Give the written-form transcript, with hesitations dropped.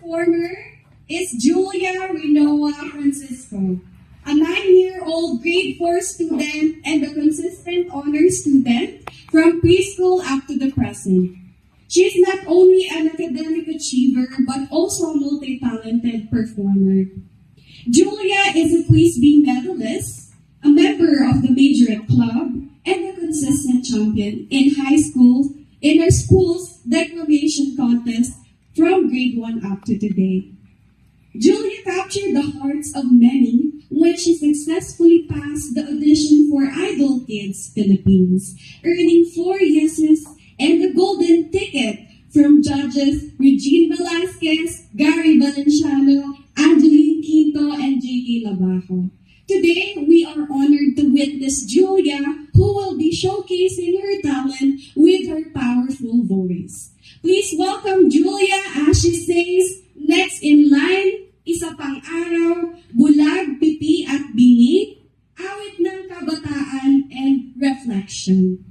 performer is Julia Rinoa Francisco, a 9-year-old grade 4 student and a consistent honor student from preschool up to the present. She is not only an academic achiever but also a multi-talented performer. Julia is a Quiz Bee medalist, a member of the Majorette Club, and a consistent champion in our school's declamation contest from grade 1 up to today. Julia captured the hearts of many when she successfully passed the audition for Idol Kids Philippines, earning 4 yeses and the golden ticket from judges Regine Velasquez, Gary Valenciano, Angeline Quinto, and J.K. Labajo. Today, we are honored to witness Julia, who will be showcasing her talent with her powerful voice. Please welcome Julia as she sings Next in Line, Isa Pang Araw, Bulag, Pipi at Bingi, Awit ng Kabataan, and Reflection.